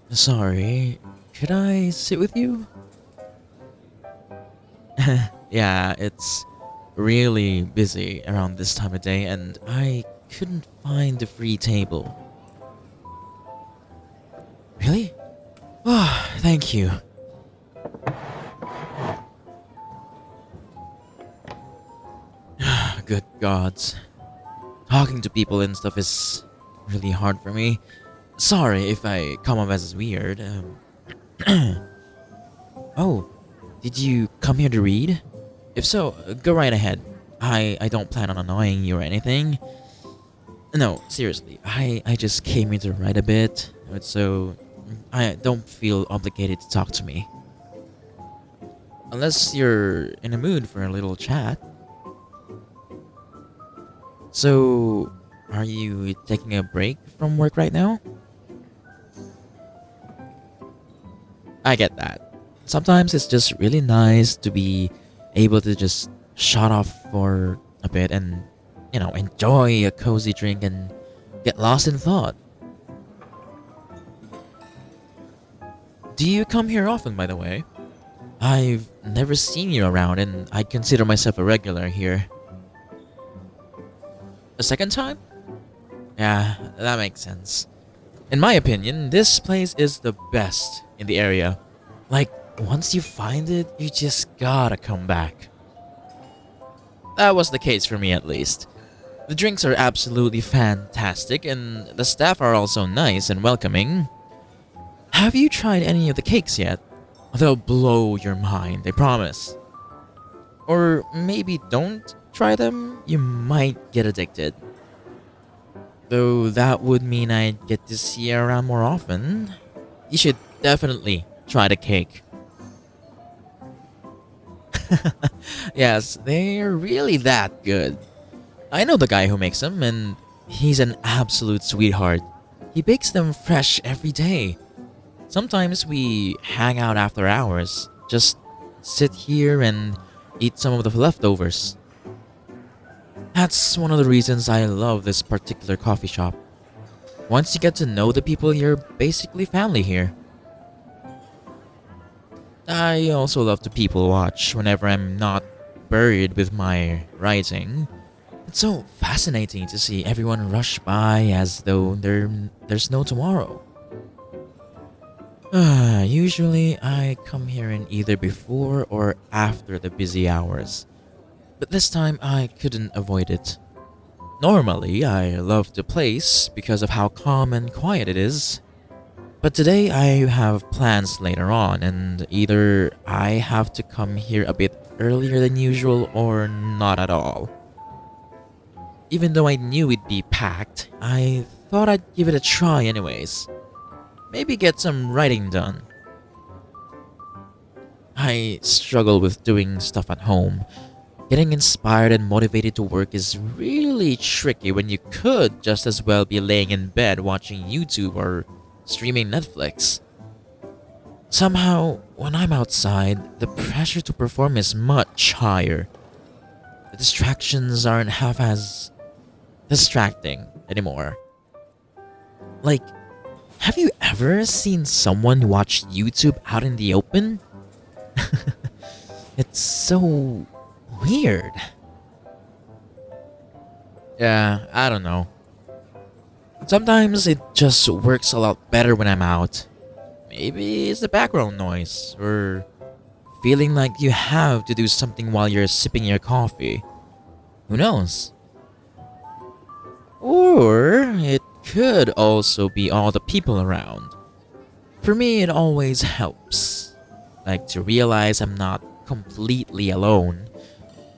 Sorry. Could I sit with you? Yeah, it's really busy around this time of day and I couldn't find a free table. Really? Oh, thank you. Good gods. Talking to people and stuff is really hard for me. Sorry if I come off as weird. Oh, did you come here to read? If so, go right ahead. I don't plan on annoying you or anything. No, seriously, I just came here to write a bit, so I don't feel obligated to talk to me. Unless you're in a mood for a little chat. So, are you taking a break from work right now? I get that. Sometimes it's just really nice to be able to just shut off for a bit and, enjoy a cozy drink and get lost in thought. Do you come here often, by the way? I've never seen you around and I consider myself a regular here. A second time? Yeah, that makes sense. In my opinion, this place is the best in the area. Like, once you find it, you just gotta come back. That was the case for me at least. The drinks are absolutely fantastic and the staff are also nice and welcoming. Have you tried any of the cakes yet? They'll blow your mind, I promise. Or maybe don't try them, you might get addicted. Though that would mean I'd get to see you around more often. You should definitely try the cake. Yes, they're really that good. I know the guy who makes them, and he's an absolute sweetheart. He bakes them fresh every day. Sometimes we hang out after hours, just sit here and eat some of the leftovers. That's one of the reasons I love this particular coffee shop. Once you get to know the people, you're basically family here. I also love to people watch whenever I'm not buried with my writing. It's so fascinating to see everyone rush by as though there's no tomorrow. Usually I come here in either before or after the busy hours. But this time I couldn't avoid it. Normally I love the place because of how calm and quiet it is. But today I have plans later on and either I have to come here a bit earlier than usual or not at all. Even though I knew it'd be packed, I thought I'd give it a try anyways. Maybe get some writing done. I struggle with doing stuff at home. Getting inspired and motivated to work is really tricky when you could just as well be laying in bed watching YouTube or streaming Netflix. Somehow, when I'm outside, the pressure to perform is much higher. The distractions aren't half as distracting anymore. Like, have you ever seen someone watch YouTube out in the open? It's so weird. Yeah, I don't know. Sometimes it just works a lot better when I'm out. Maybe it's the background noise, or feeling like you have to do something while you're sipping your coffee. Who knows? Or it could also be all the people around. For me, it always helps. Like to realize I'm not completely alone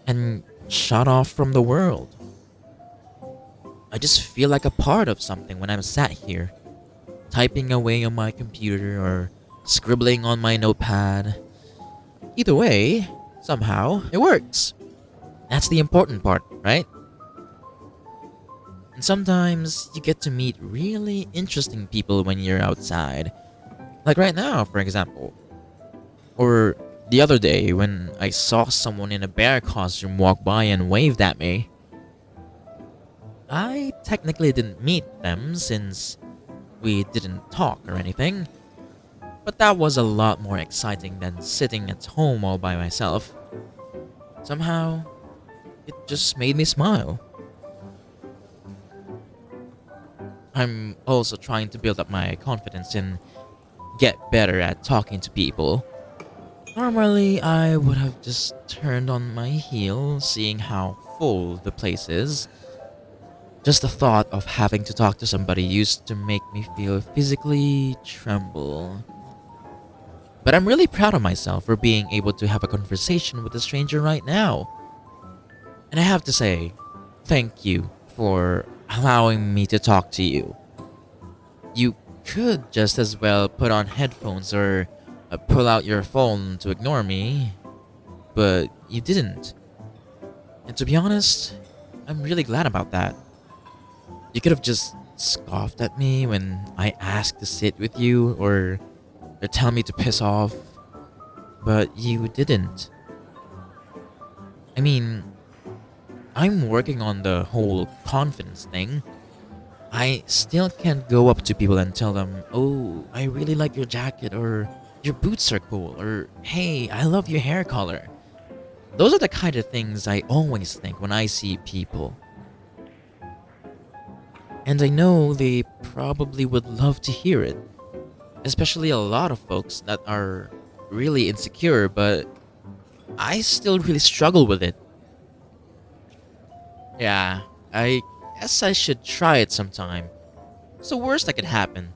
and shut off from the world. I just feel like a part of something when I'm sat here, typing away on my computer or scribbling on my notepad. Either way, somehow, it works. That's the important part, right? And sometimes you get to meet really interesting people when you're outside. Like right now, for example. Or the other day when I saw someone in a bear costume walk by and waved at me. I technically didn't meet them since We didn't talk or anything, but that was a lot more exciting than sitting at home all by myself. Somehow, it just made me smile. I'm also trying to build up my confidence and get better at talking to people. Normally, I would have just turned on my heel, seeing how full the place is. Just the thought of having to talk to somebody used to make me feel physically tremble. But I'm really proud of myself for being able to have a conversation with a stranger right now. And I have to say, thank you for allowing me to talk to you. You could just as well put on headphones or pull out your phone to ignore me, but you didn't. And to be honest, I'm really glad about that. You could have just scoffed at me when I asked to sit with you or tell me to piss off, but you didn't. I mean, I'm working on the whole confidence thing. I still can't go up to people and tell them, "Oh, I really like your jacket," or "Your boots are cool," or "Hey, I love your hair color." Those are the kind of things I always think when I see people. And I know they probably would love to hear it. Especially a lot of folks that are really insecure, but I still really struggle with it. Yeah, I guess I should try it sometime. It's the worst that could happen.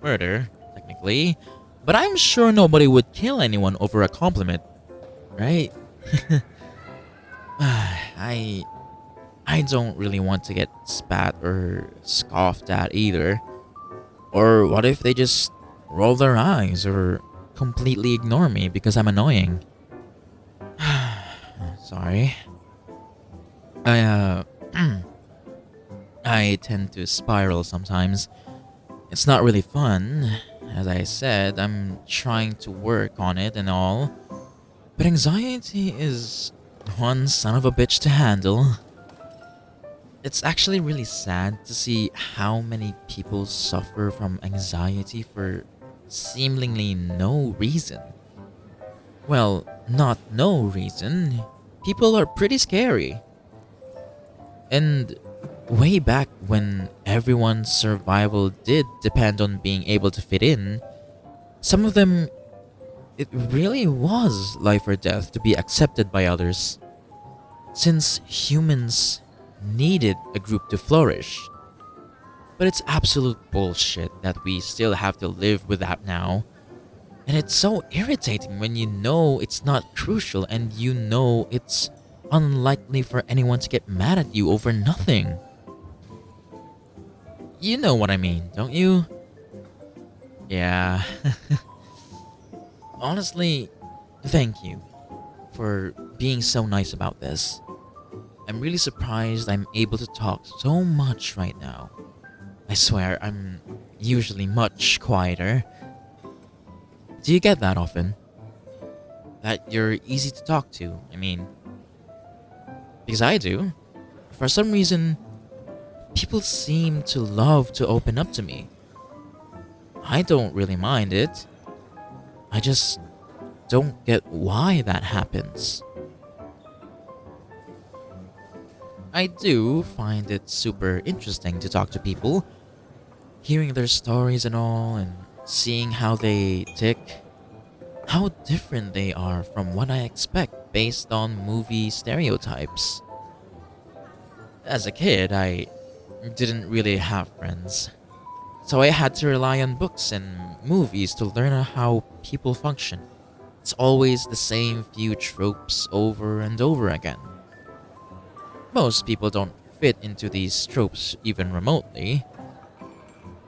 Murder, technically. But I'm sure nobody would kill anyone over a compliment, right? I don't really want to get spat or scoffed at either. Or what if they just roll their eyes or completely ignore me because I'm annoying? Sorry. I I tend to spiral sometimes. It's not really fun. As I said, I'm trying to work on it and all. But anxiety is one son of a bitch to handle. It's actually really sad to see how many people suffer from anxiety for seemingly no reason. Well, not no reason. People are pretty scary. And way back when everyone's survival did depend on being able to fit in, some of them, it really was life or death to be accepted by others. Since humans needed a group to flourish. But it's absolute bullshit that we still have to live with that now. And it's so irritating when you know it's not crucial and you know it's unlikely for anyone to get mad at you over nothing. You know what I mean, don't you? Yeah. Honestly, thank you for being so nice about this. I'm really surprised I'm able to talk so much right now. I swear, I'm usually much quieter. Do you get that often? That you're easy to talk to, I mean. Because I do. For some reason, people seem to love to open up to me. I don't really mind it. I just don't get why that happens. I do find it super interesting to talk to people, hearing their stories and all, and seeing how they tick, how different they are from what I expect based on movie stereotypes. As a kid, I didn't really have friends, so I had to rely on books and movies to learn how people function. It's always the same few tropes over and over again. Most people don't fit into these tropes even remotely.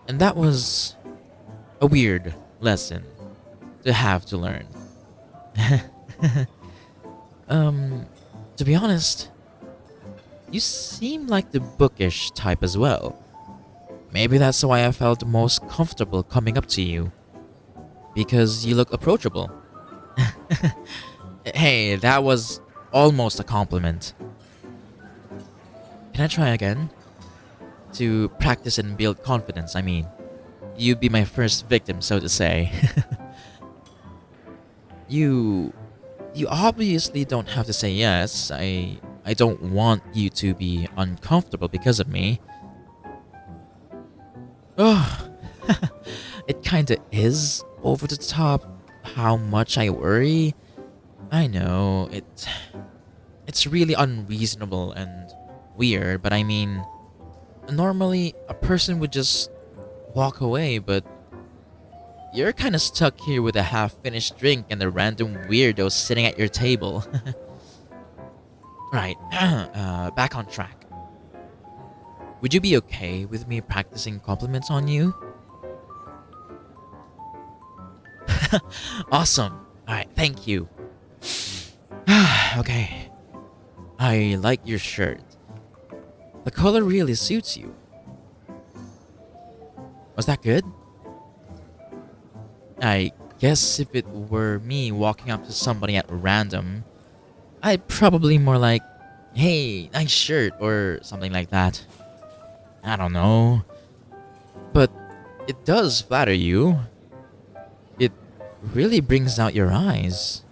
And that was a weird lesson to have to learn. To be honest, you seem like the bookish type as well. Maybe that's why I felt most comfortable coming up to you. Because you look approachable. Hey, that was almost a compliment. Can I try again? To practice and build confidence, I mean. you'd be my first victim, so to say. You obviously don't have to say yes. I don't want you to be uncomfortable because of me. Oh, it kinda is over the top how much I worry. I know, it's really unreasonable and weird, but I mean, normally a person would just walk away, but you're kinda stuck here with a half-finished drink and a random weirdo sitting at your table. Right, back on track. Would you be okay with me practicing compliments on you? Awesome. Alright, thank you. Okay. I like your shirt. The color really suits you. Was that good? I guess if it were me walking up to somebody at random, I'd probably more like, hey, nice shirt, or something like that. I don't know. But it does flatter you. It really brings out your eyes.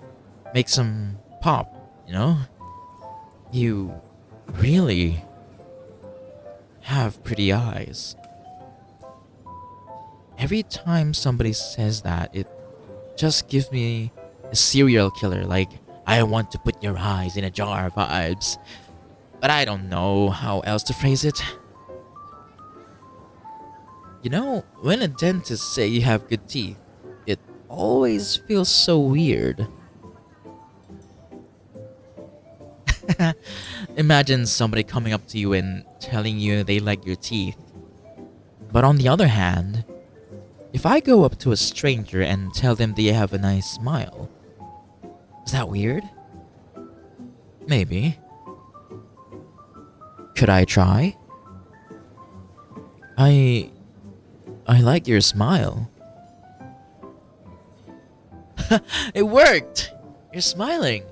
Makes them pop, you know? You really have pretty eyes. Every time somebody says that, it just gives me a serial killer, like, I want to put your eyes in a jar vibes. But I don't know how else to phrase it. You know, when a dentist say you have good teeth, it always feels so weird. Imagine somebody coming up to you and telling you they like your teeth. But on the other hand, if I go up to a stranger and tell them they have a nice smile, is that weird? Maybe. Could I try? I like your smile. It worked! You're smiling.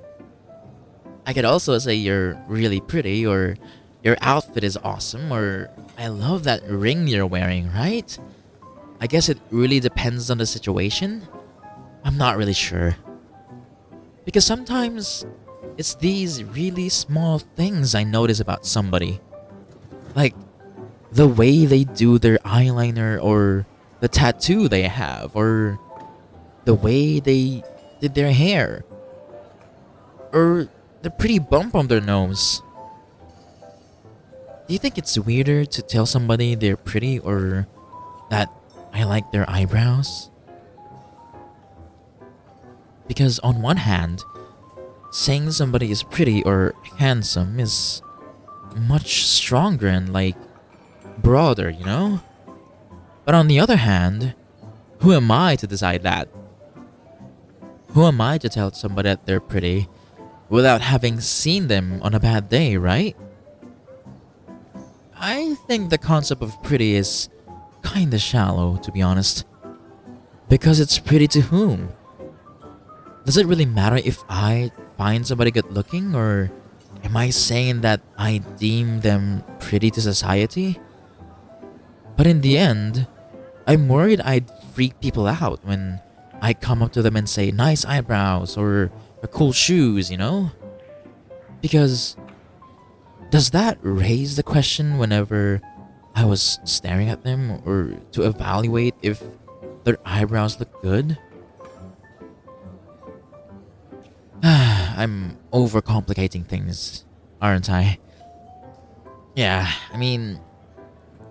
I could also say you're really pretty, or your outfit is awesome, or I love that ring you're wearing, right? I guess it really depends on the situation. I'm not really sure. Because sometimes it's these really small things I notice about somebody. Like the way they do their eyeliner, or the tattoo they have, or the way they did their hair, or the pretty bump on their nose. Do you think it's weirder to tell somebody they're pretty, or that I like their eyebrows? Because on one hand, saying somebody is pretty or handsome is much stronger and like broader, you know? But on the other hand, who am I to decide that? Who am I to tell somebody that they're pretty without having seen them on a bad day, right? I think the concept of pretty is kinda shallow, to be honest. Because it's pretty to whom? Does it really matter if I find somebody good looking, or am I saying that I deem them pretty to society? But in the end, I'm worried I'd freak people out when I come up to them and say nice eyebrows or cool shoes, you know? Because does that raise the question whenever I was staring at them, or to evaluate if their eyebrows look good? I'm overcomplicating things, aren't I? Yeah, I mean,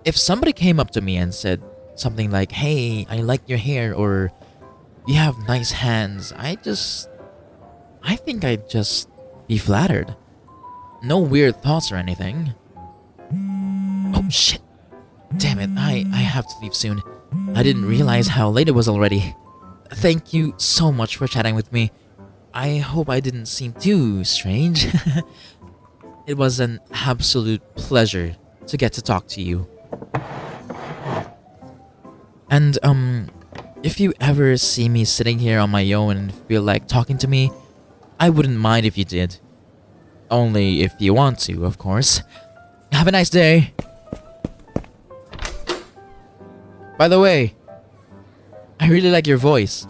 if somebody came up to me and said something like, hey, I like your hair, or you have nice hands, I think I'd just be flattered. No weird thoughts or anything. Oh shit. Damn it, I have to leave soon. I didn't realize how late it was already. Thank you so much for chatting with me. I hope I didn't seem too strange. It was an absolute pleasure to get to talk to you. And if you ever see me sitting here on my own and feel like talking to me, I wouldn't mind if you did. Only if you want to, of course. Have a nice day. By the way, I really like your voice.